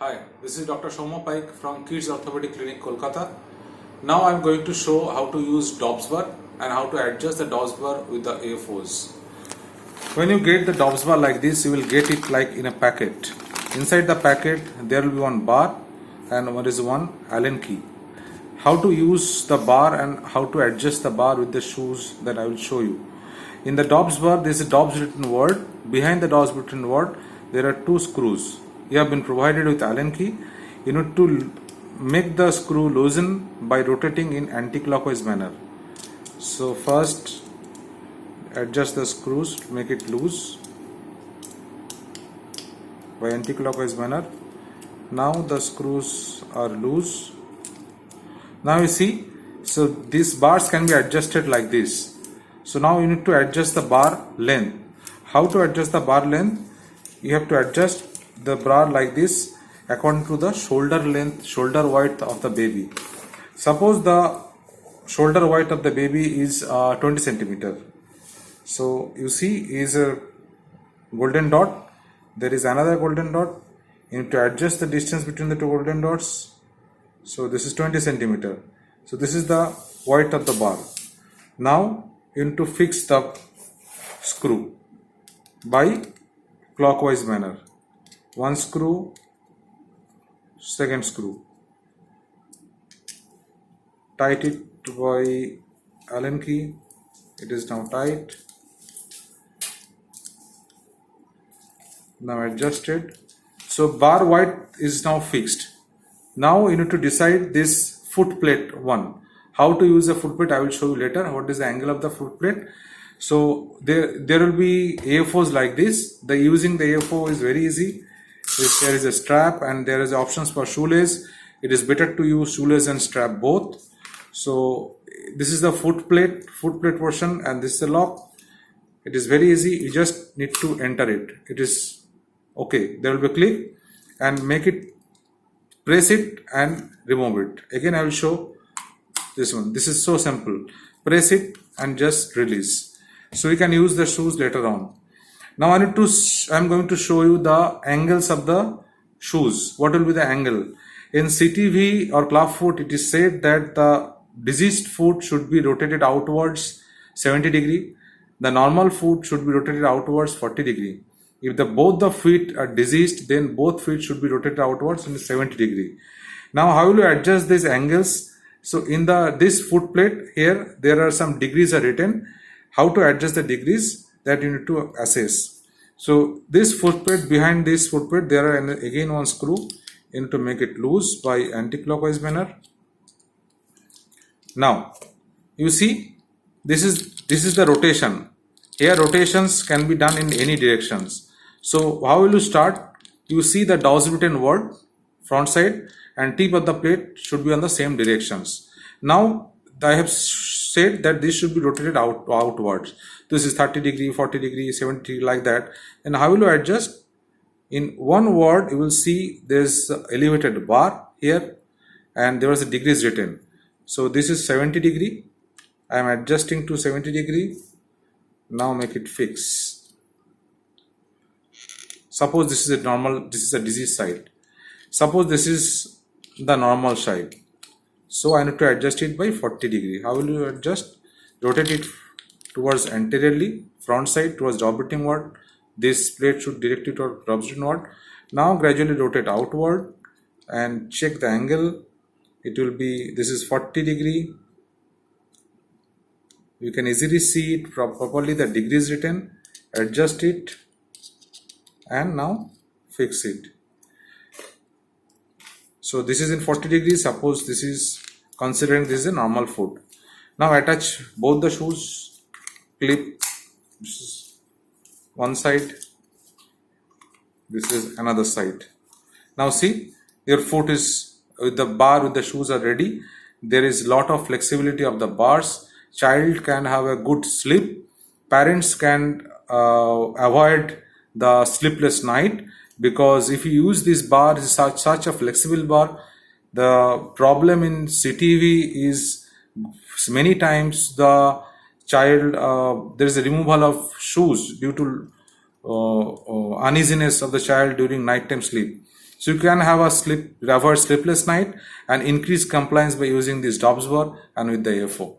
Hi, this is Dr. Shoma Paik from Kids Orthopedic Clinic, Kolkata. Now I am going to show how to use Dobbs bar and how to adjust the Dobbs bar with the AFOs. When you get the Dobbs bar like this, you will get it like in a packet. Inside the packet, there will be one bar and there is one Allen key. How to use the bar and how to adjust the bar with the shoes that I will show you. In the Dobbs bar, there is a Dobbs written word. Behind the Dobbs written word, there are two screws. You have been provided with Allen key. You need to make the screw loosen by rotating in anti-clockwise manner. So first adjust the screws to make it loose by anti-clockwise manner. Now the screws are loose. Now you see, so these bars can be adjusted like this. So now you need to adjust the bar length. How to adjust the bar length? You have to adjust the bar like this according to the shoulder length, shoulder width of the baby. Suppose the shoulder width of the baby is 20 centimeter. So you see is a golden dot. There is another golden dot. You need to adjust the distance between the two golden dots. So this is 20 centimeter. So this is the width of the bar. Now you need to fix the screw by clockwise manner. One screw, second screw. Tight it by Allen key. It is now tight. Now adjusted. So bar width is now fixed. Now you need to decide this foot plate one. How to use a foot plate I will show you later. What is the angle of the foot plate? So there will be AFOs like this. The using the AFO is very easy. There is a strap and there is options for shoelace. It is better to use shoelace and strap both. So this is the foot plate portion and this is the lock. It is very easy. You just need to enter it. It is okay. There will be a click and make it, press it and remove it. Again I will show this one. This is so simple. Press it and just release. So you can use the shoes later on. Now I am going to show you the angles of the shoes. What will be the angle? In CTV or clubfoot, it is said that the diseased foot should be rotated outwards 70 degree. The normal foot should be rotated outwards 40 degree. If both the feet are diseased, then both feet should be rotated outwards in 70 degree. Now how will you adjust these angles? So in this foot plate here, there are some degrees are written. How to adjust the degrees that you need to assess. So this foot plate, behind this foot plate, there are again one screw. You need to make it loose by anti-clockwise manner. Now you see this is the rotation. Here rotations can be done in any directions. So how will you start? You see the Dobbs written word front side and tip of the plate should be on the same directions. Now I have said that this should be rotated outwards. This is 30 degree, 40 degree, 70 degree like that. And how will you adjust? In one word you will see there's elevated bar here and there was a degrees written. So this is 70 degree. I am adjusting to 70 degree. Now make it fix. Suppose this is a disease side. Suppose this is the normal side. So I need to adjust it by 40 degree. How will you adjust? Rotate it towards anteriorly, front side towards Dobbs written word. This plate should direct it toward Dobbs written word. Now gradually rotate outward and check the angle. It will be, this is 40 degree. You can easily see it properly, the degrees written. Adjust it and now fix it. So this is in 40 degrees. Suppose this is, considering this is a normal foot. Now attach both the shoes. Clip. This is one side. This is another side. Now see, your foot is with the bar, with the shoes are ready. There is lot of flexibility of the bars. Child can have a good sleep. Parents can avoid the sleepless night. Because if you use this bar, such a flexible bar, the problem in CTV is many times the child, there is a removal of shoes due to uneasiness of the child during nighttime sleep. So you can have a avoid sleepless night and increase compliance by using this Dobbs bar and with the FO.